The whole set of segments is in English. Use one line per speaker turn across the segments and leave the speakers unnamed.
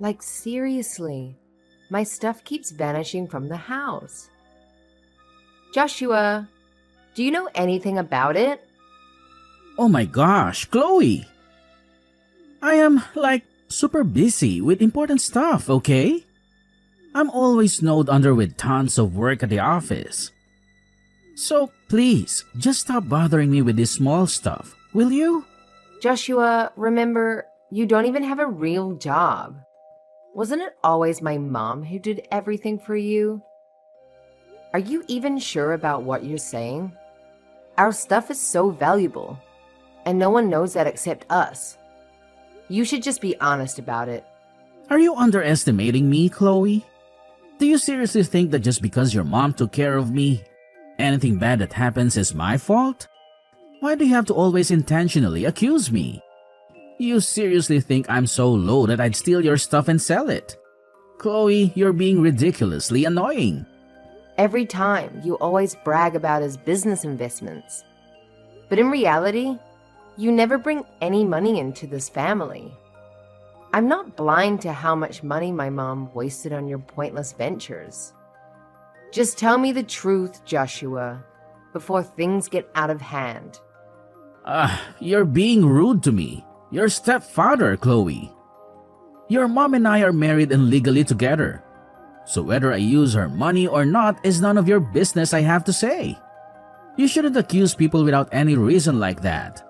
Like, seriously, my stuff keeps vanishing from the house. Joshua, do you know anything about it?
Oh my gosh, Chloe! I am super busy with important stuff, okay? I'm always snowed under with tons of work at the office. So please, just stop bothering me with this small stuff, will you?
Joshua, remember, you don't even have a real job. Wasn't it always my mom who did everything for you? Are you even sure about what you're saying? Our stuff is so valuable, and no one knows that except us. You should just be honest about it.
Are you underestimating me, Chloe? Do you seriously think that just because your mom took care of me, anything bad that happens is my fault? Why do you have to always intentionally accuse me? You seriously think I'm so low that I'd steal your stuff and sell it? Chloe, you're being ridiculously annoying.
Every time, you always brag about his business investments. But in reality, you never bring any money into this family. I'm not blind to how much money my mom wasted on your pointless ventures. Just tell me the truth, Joshua, before things get out of hand.
You're being rude to me. Your stepfather, Chloe. Your mom and I are married and legally together. So whether I use her money or not is none of your business, I have to say. You shouldn't accuse people without any reason like that.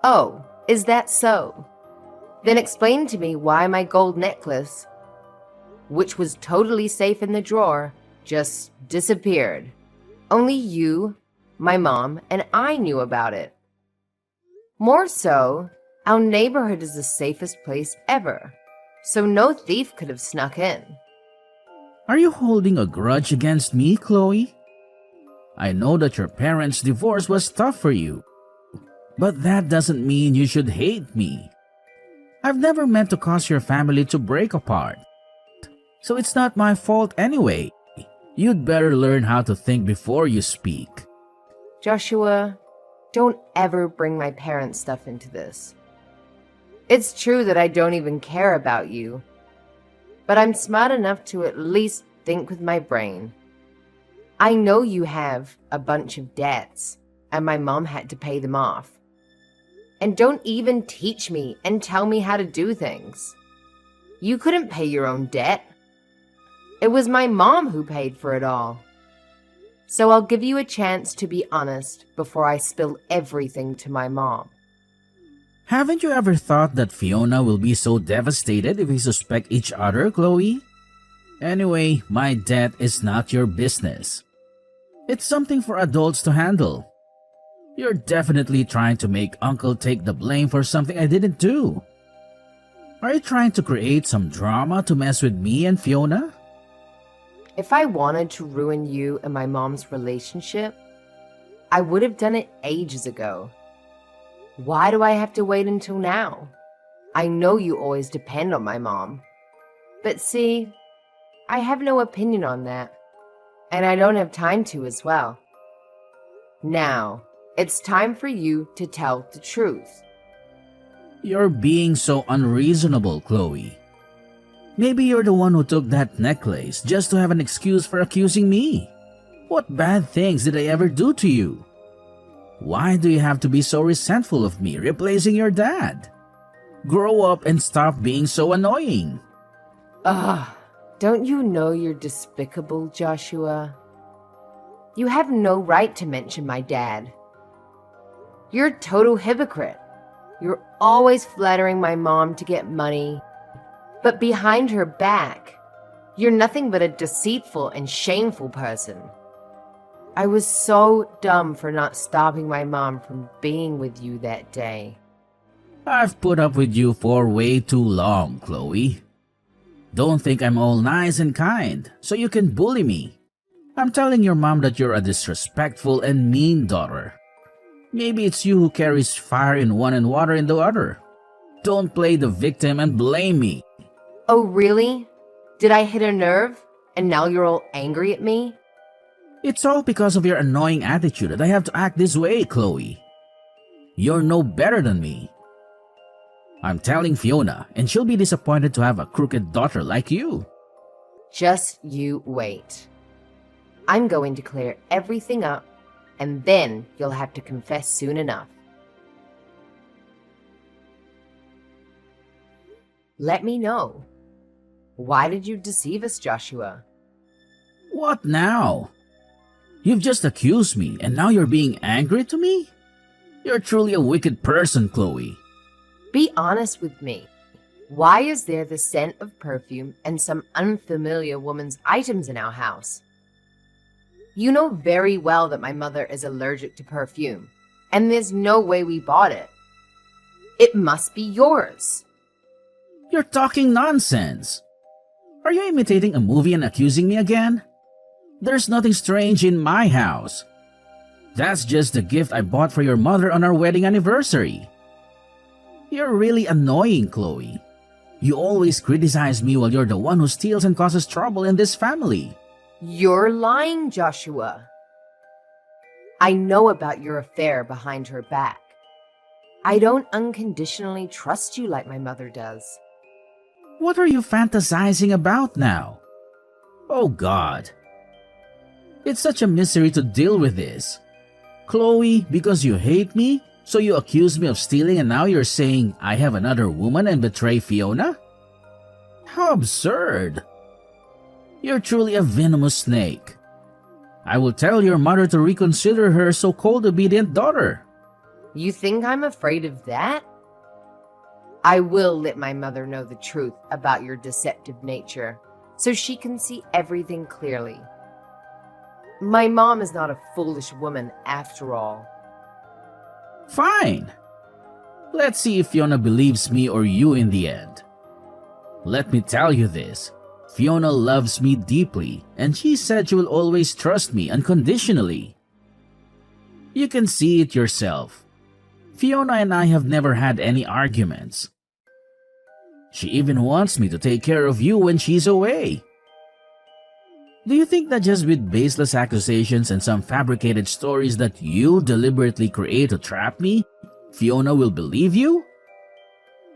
Oh, is that so? Then explain to me why my gold necklace, which was totally safe in the drawer, just disappeared. Only you, my mom, and I knew about it. More so, our neighborhood is the safest place ever, so no thief could have snuck in.
Are you holding a grudge against me, Chloe? I know that your parents' divorce was tough for you, but that doesn't mean you should hate me. I've never meant to cause your family to break apart, so it's not my fault anyway. You'd better learn how to think before you speak.
Joshua, don't ever bring my parents' stuff into this. It's true that I don't even care about you, but I'm smart enough to at least think with my brain. I know you have a bunch of debts, and my mom had to pay them off. And don't even teach me and tell me how to do things. You couldn't pay your own debt. It was my mom who paid for it all. So I'll give you a chance to be honest before I spill everything to my mom.
Haven't you ever thought that Fiona will be so devastated if we suspect each other, Chloe? Anyway, my debt is not your business. It's something for adults to handle. You're definitely trying to make Uncle take the blame for something I didn't do. Are you trying to create some drama to mess with me and Fiona?
If I wanted to ruin you and my mom's relationship, I would have done it ages ago. Why do I have to wait until now? I know you always depend on my mom. But see, I have no opinion on that. And I don't have time to as well. Now, it's time for you to tell the truth.
You're being so unreasonable, Chloe. Maybe you're the one who took that necklace just to have an excuse for accusing me. What bad things did I ever do to you? Why do you have to be so resentful of me replacing your dad? Grow up and stop being so annoying.
Don't you know you're despicable, Joshua? You have no right to mention my dad. You're a total hypocrite. You're always flattering my mom to get money, but behind her back, you're nothing but a deceitful and shameful person. I was so dumb for not stopping my mom from being with you that day.
I've put up with you for way too long, Chloe. Don't think I'm all nice and kind, so you can bully me. I'm telling your mom that you're a disrespectful and mean daughter. Maybe it's you who carries fire in one and water in the other. Don't play the victim and blame me.
Oh, really? Did I hit a nerve, and now you're all angry at me?
It's all because of your annoying attitude that I have to act this way, Chloe. You're no better than me. I'm telling Fiona, and she'll be disappointed to have a crooked daughter like you.
Just you wait. I'm going to clear everything up, and then you'll have to confess soon enough. Let me know. Why did you deceive us, Joshua?
What now? You've just accused me, and now you're being angry to me? You're truly a wicked person, Chloe.
Be honest with me. Why is there the scent of perfume and some unfamiliar woman's items in our house? You know very well that my mother is allergic to perfume, and there's no way we bought it. It must be yours.
You're talking nonsense. Are you imitating a movie and accusing me again? There's nothing strange in my house. That's just the gift I bought for your mother on our wedding anniversary. You're really annoying, Chloe. You always criticize me while you're the one who steals and causes trouble in this family.
You're lying, Joshua. I know about your affair behind her back. I don't unconditionally trust you like my mother does.
What are you fantasizing about now? Oh God. It's such a misery to deal with this. Chloe, because you hate me, so you accuse me of stealing and now you're saying I have another woman and betray Fiona? How absurd. You're truly a venomous snake. I will tell your mother to reconsider her so-called obedient daughter.
You think I'm afraid of that? I will let my mother know the truth about your deceptive nature, so she can see everything clearly. My mom is not a foolish woman after all.
Fine. Let's see if Fiona believes me or you in the end. Let me tell you this. Fiona loves me deeply, and she said she will always trust me unconditionally. You can see it yourself. Fiona and I have never had any arguments. She even wants me to take care of you when she's away. Do you think that just with baseless accusations and some fabricated stories that you deliberately create to trap me, Fiona will believe you?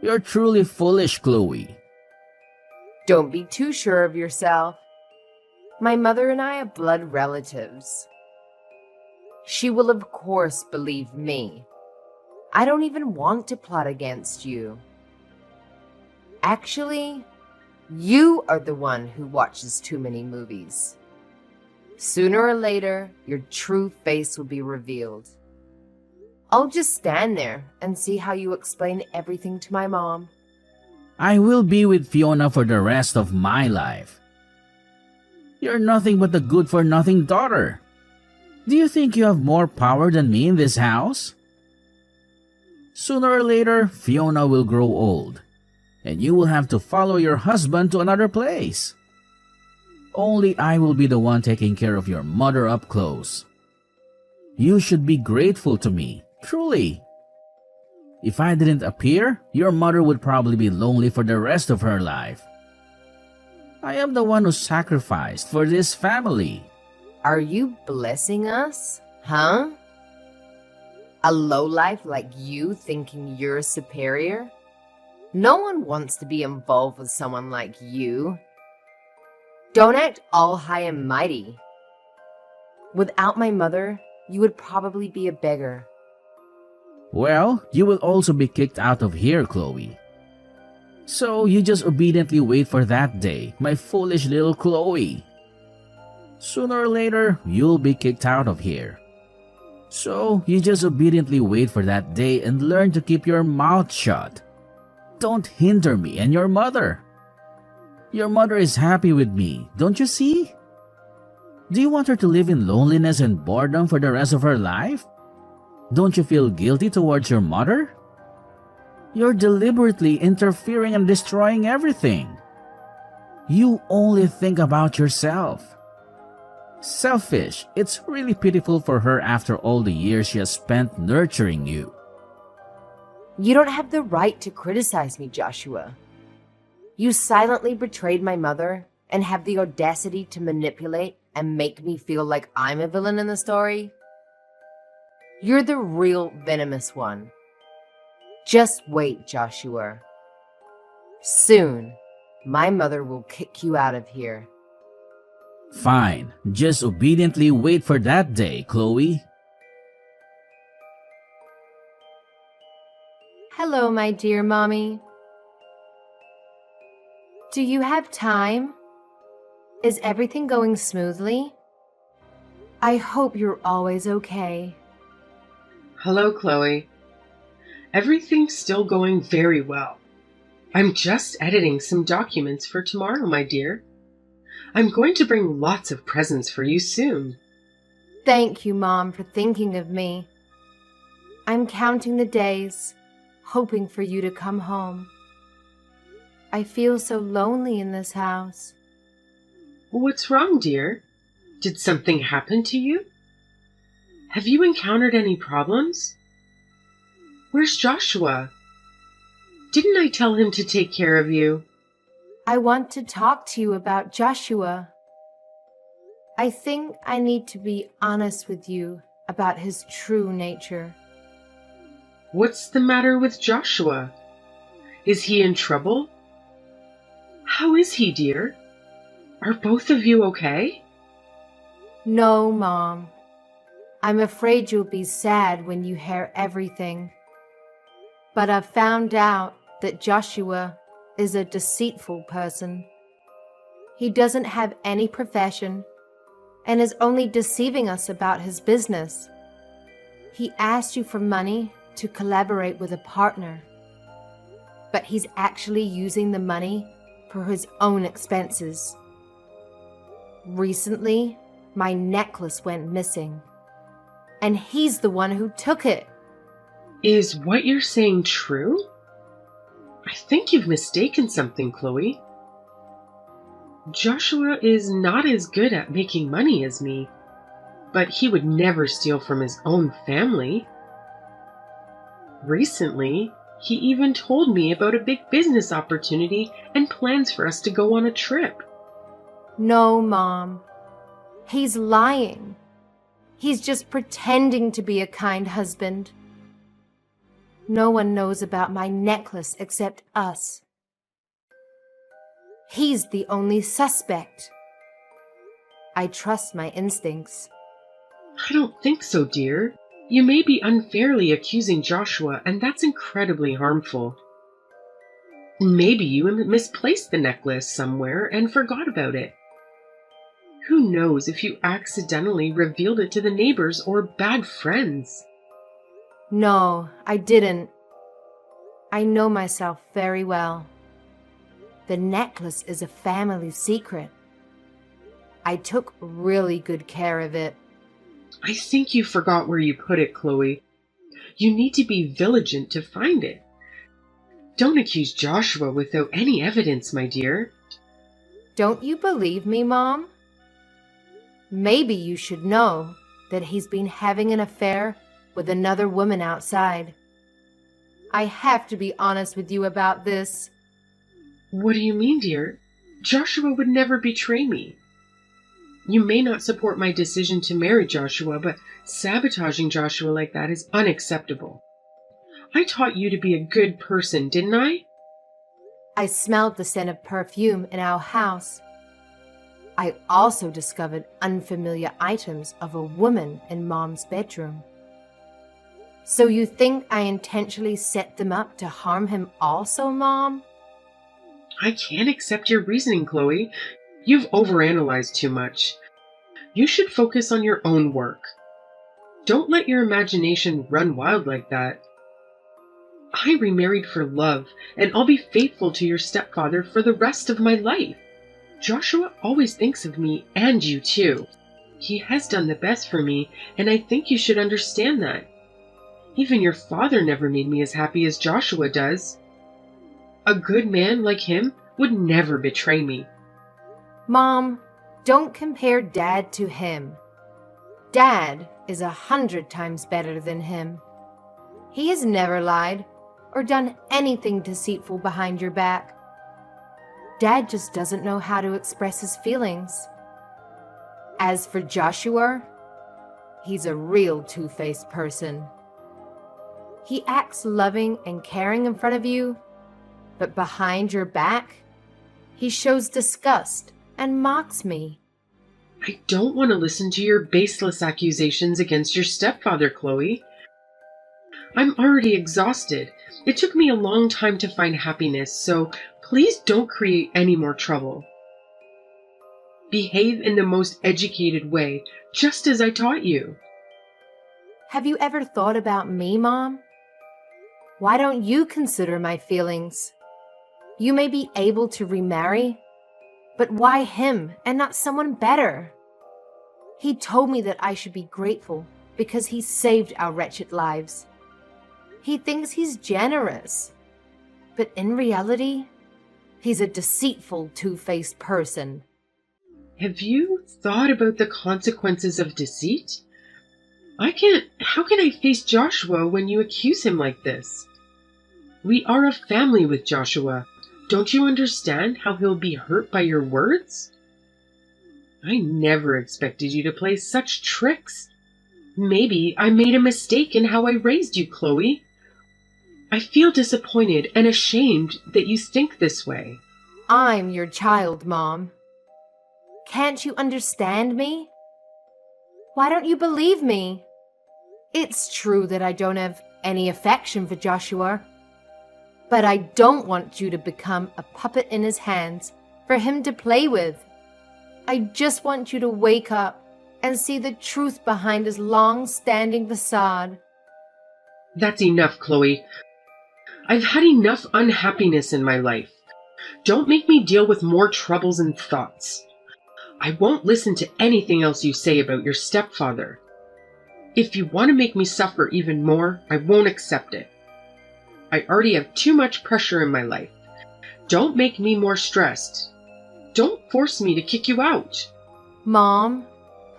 You're truly foolish, Chloe.
Don't be too sure of yourself. My mother and I are blood relatives. She will of course believe me. I don't even want to plot against you. Actually, you are the one who watches too many movies. Sooner or later, your true face will be revealed. I'll just stand there and see how you explain everything to my mom.
I will be with Fiona for the rest of my life. You're nothing but a good-for-nothing daughter. Do you think you have more power than me in this house? Sooner or later, Fiona will grow old, and you will have to follow your husband to another place. Only I will be the one taking care of your mother up close. You should be grateful to me, truly. If I didn't appear, your mother would probably be lonely for the rest of her life. I am the one who sacrificed for this family.
Are you blessing us? Huh? A lowlife like you thinking you're superior? No one wants to be involved with someone like you. Don't act all high and mighty. Without my mother, you would probably be a beggar.
Well, you will also be kicked out of here, Chloe. So you just obediently wait for that day, my foolish little Chloe. Sooner or later, you'll be kicked out of here. So you just obediently wait for that day and learn to keep your mouth shut. Don't hinder me and your mother. Your mother is happy with me, don't you see? Do you want her to live in loneliness and boredom for the rest of her life? Don't you feel guilty towards your mother? You're deliberately interfering and destroying everything. You only think about yourself. Selfish. It's really pitiful for her after all the years she has spent nurturing you.
You don't have the right to criticize me, Joshua. You silently betrayed my mother and have the audacity to manipulate and make me feel like I'm a villain in the story. You're the real venomous one. Just wait, Joshua. Soon, my mother will kick you out of here.
Fine, just obediently wait for that day, Chloe.
Hello, my dear mommy. Do you have time? Is everything going smoothly? I hope you're always okay.
Hello, Chloe. Everything's still going very well. I'm just editing some documents for tomorrow, my dear. I'm going to bring lots of presents for you soon.
Thank you, Mom, for thinking of me. I'm counting the days, hoping for you to come home. I feel so lonely in this house.
What's wrong, dear? Did something happen to you? Have you encountered any problems? Where's Joshua? Didn't I tell him to take care of you?
I want to talk to you about Joshua. I think I need to be honest with you about his true nature.
What's the matter with Joshua? Is he in trouble? How is he, dear? Are both of you okay?
No, Mom. I'm afraid you'll be sad when you hear everything. But I've found out that Joshua is a deceitful person. He doesn't have any profession and is only deceiving us about his business. He asked you for money to collaborate with a partner, but he's actually using the money for his own expenses. Recently, my necklace went missing, and he's the one who took it.
Is what you're saying true? I think you've mistaken something, Chloe. Joshua is not as good at making money as me, but he would never steal from his own family. Recently, he even told me about a big business opportunity and plans for us to go on a trip.
No, Mom. He's lying. He's just pretending to be a kind husband. No one knows about my necklace except us. He's the only suspect. I trust my instincts.
I don't think so, dear. You may be unfairly accusing Joshua, and that's incredibly harmful. Maybe you misplaced the necklace somewhere and forgot about it. Who knows if you accidentally revealed it to the neighbors or bad friends?
No, I didn't. I know myself very well. The necklace is a family secret. I took really good care of it.
I think you forgot where you put it, Chloe. You need to be vigilant to find it. Don't accuse Joshua without any evidence, my dear.
Don't you believe me, Mom? Maybe you should know that he's been having an affair with another woman outside. I have to be honest with you about this.
What do you mean, dear? Joshua would never betray me. You may not support my decision to marry Joshua, but sabotaging Joshua like that is unacceptable. I taught you to be a good person, didn't I?
I smelled the scent of perfume in our house. I also discovered unfamiliar items of a woman in Mom's bedroom. So you think I intentionally set them up to harm him also, Mom?
I can't accept your reasoning, Chloe. You've overanalyzed too much. You should focus on your own work. Don't let your imagination run wild like that. I remarried for love, and I'll be faithful to your stepfather for the rest of my life. Joshua always thinks of me and you too. He has done the best for me, and I think you should understand that. Even your father never made me as happy as Joshua does. A good man like him would never betray me.
Mom, don't compare Dad to him. Dad is 100 times better than him. He has never lied or done anything deceitful behind your back. Dad just doesn't know how to express his feelings. As for Joshua, he's a real two-faced person. He acts loving and caring in front of you, but behind your back, he shows disgust and mocks me.
I don't want to listen to your baseless accusations against your stepfather, Chloe. I'm already exhausted. It took me a long time to find happiness, so please don't create any more trouble. Behave in the most educated way, just as I taught you.
Have you ever thought about me, Mom? Why don't you consider my feelings? You may be able to remarry, but why him and not someone better? He told me that I should be grateful because he saved our wretched lives. He thinks he's generous, but in reality, he's a deceitful, two-faced person.
Have you thought about the consequences of deceit? How can I face Joshua when you accuse him like this? We are a family with Joshua. Don't you understand how he'll be hurt by your words? I never expected you to play such tricks. Maybe I made a mistake in how I raised you, Chloe. I feel disappointed and ashamed that you think this way.
I'm your child, Mom. Can't you understand me? Why don't you believe me? It's true that I don't have any affection for Joshua, but I don't want you to become a puppet in his hands for him to play with. I just want you to wake up and see the truth behind his long-standing facade.
That's enough, Chloe. I've had enough unhappiness in my life. Don't make me deal with more troubles and thoughts. I won't listen to anything else you say about your stepfather. If you want to make me suffer even more, I won't accept it. I already have too much pressure in my life. Don't make me more stressed. Don't force me to kick you out.
Mom,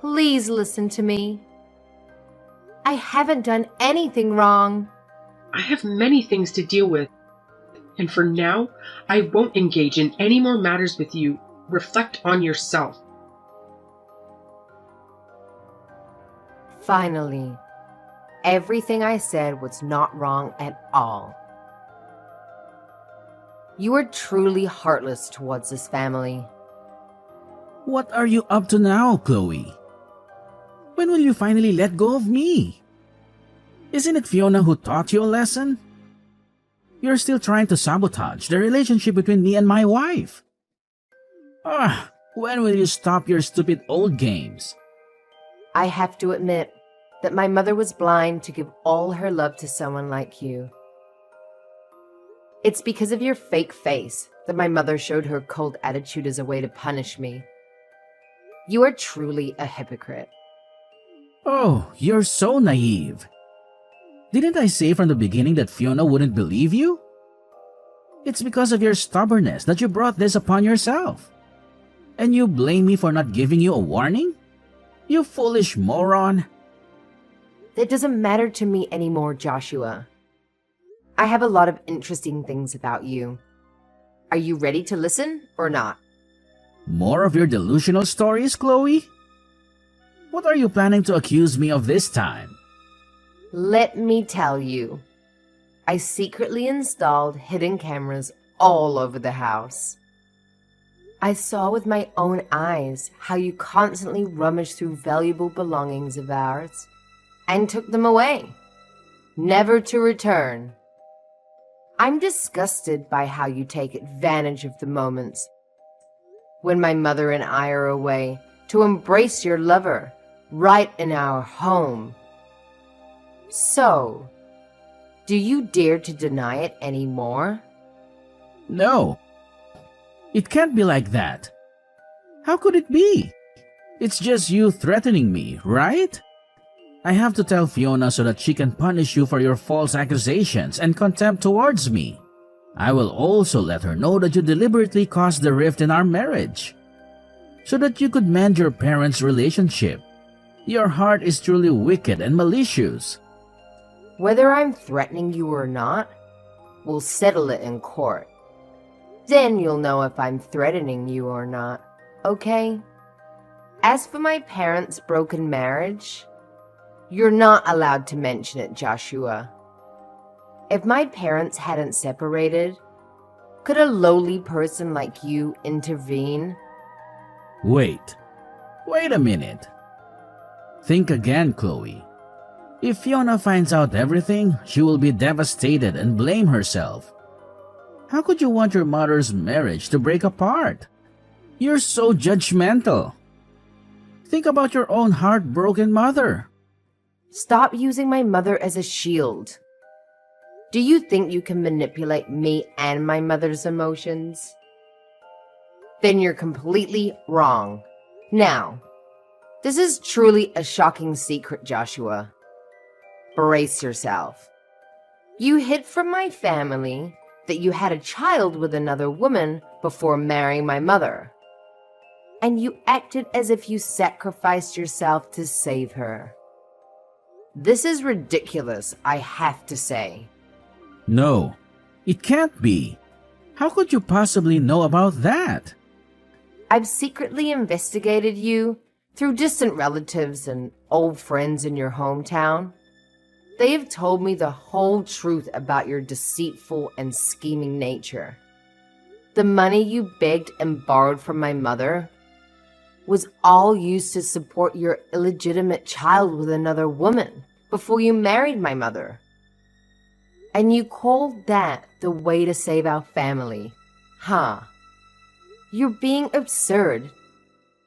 please listen to me. I haven't done anything wrong.
I have many things to deal with, and for now, I won't engage in any more matters with you. Reflect on yourself.
Finally, everything I said was not wrong at all. You are truly heartless towards this family.
What are you up to now, Chloe? When will you finally let go of me? Isn't it Fiona who taught you a lesson? You're still trying to sabotage the relationship between me and my wife. When will you stop your stupid old games?
I have to admit that my mother was blind to give all her love to someone like you. It's because of your fake face that my mother showed her cold attitude as a way to punish me. You are truly a hypocrite.
Oh, you're so naive. Didn't I say from the beginning that Fiona wouldn't believe you? It's because of your stubbornness that you brought this upon yourself. And you blame me for not giving you a warning? You foolish moron.
That doesn't matter to me anymore, Joshua. I have a lot of interesting things about you. Are you ready to listen or not?
More of your delusional stories, Chloe? What are you planning to accuse me of this time?
Let me tell you. I secretly installed hidden cameras all over the house. I saw with my own eyes how you constantly rummaged through valuable belongings of ours and took them away, never to return. I'm disgusted by how you take advantage of the moments when my mother and I are away to embrace your lover right in our home. So, do you dare to deny it anymore?
No. It can't be like that. How could it be? It's just you threatening me, right? I have to tell Fiona so that she can punish you for your false accusations and contempt towards me. I will also let her know that you deliberately caused the rift in our marriage, so that you could mend your parents' relationship. Your heart is truly wicked and malicious.
Whether I'm threatening you or not, we'll settle it in court. Then you'll know if I'm threatening you or not, okay? As for my parents' broken marriage, you're not allowed to mention it, Joshua. If my parents hadn't separated, could a lowly person like you intervene?
Wait a minute. Think again, Chloe. If Fiona finds out everything, she will be devastated and blame herself. How could you want your mother's marriage to break apart? You're so judgmental. Think about your own heartbroken mother.
Stop using my mother as a shield. Do you think you can manipulate me and my mother's emotions? Then you're completely wrong. Now, this is truly a shocking secret, Joshua. Brace yourself. You hid from my family that you had a child with another woman before marrying my mother. And you acted as if you sacrificed yourself to save her. This is ridiculous, I have to say.
No, it can't be. How could you possibly know about that?
I've secretly investigated you through distant relatives and old friends in your hometown. They have told me the whole truth about your deceitful and scheming nature. The money you begged and borrowed from my mother was all used to support your illegitimate child with another woman before you married my mother. And you called that the way to save our family, huh? You're being absurd.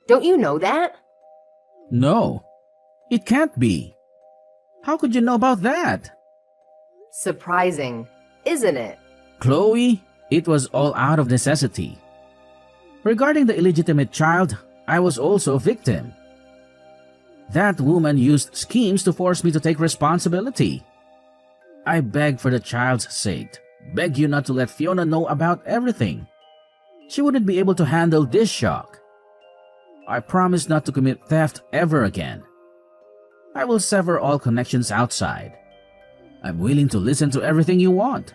Don't you know that?
No, it can't be. How could you know about that?
Surprising, isn't it?
Chloe, it was all out of necessity. Regarding the illegitimate child, I was also a victim. That woman used schemes to force me to take responsibility. I begged for the child's sake, begged you not to let Fiona know about everything. She wouldn't be able to handle this shock. I promised not to commit theft ever again. I will sever all connections outside. I'm willing to listen to everything you want.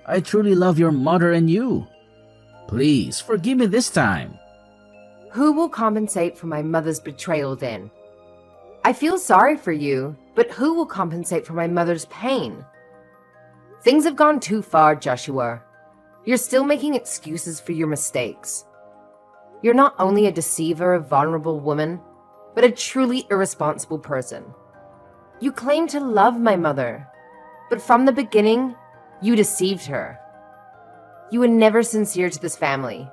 I truly love your mother and you. Please, forgive me this time.
Who will compensate for my mother's betrayal then? I feel sorry for you, but who will compensate for my mother's pain? Things have gone too far, Joshua. You're still making excuses for your mistakes. You're not only a deceiver of vulnerable women, but a truly irresponsible person. You claim to love my mother, but from the beginning, you deceived her. You were never sincere to this family.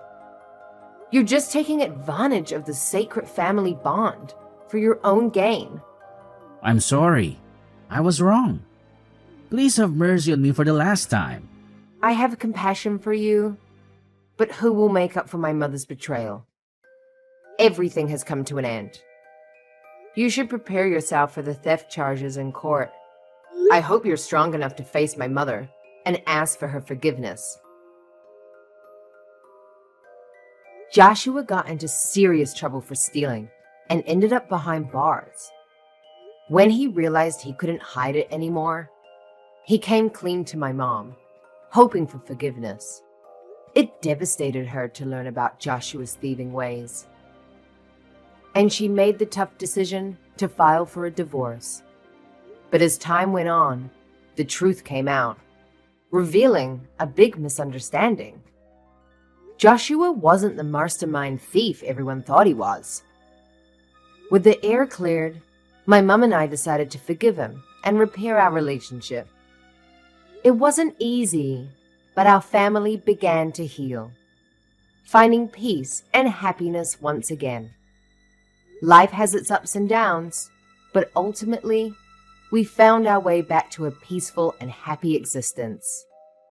You're just taking advantage of the sacred family bond for your own gain.
I'm sorry. I was wrong. Please have mercy on me for the last time.
I have compassion for you, but who will make up for my mother's betrayal? Everything has come to an end. You should prepare yourself for the theft charges in court. I hope you're strong enough to face my mother and ask for her forgiveness. Joshua got into serious trouble for stealing and ended up behind bars. When he realized he couldn't hide it anymore, he came clean to my mom, hoping for forgiveness. It devastated her to learn about Joshua's thieving ways. And she made the tough decision to file for a divorce. But as time went on, the truth came out, revealing a big misunderstanding. Joshua wasn't the mastermind thief everyone thought he was. With the air cleared, my mom and I decided to forgive him and repair our relationship. It wasn't easy, but our family began to heal, finding peace and happiness once again. Life has its ups and downs, but ultimately, we found our way back to a peaceful and happy existence.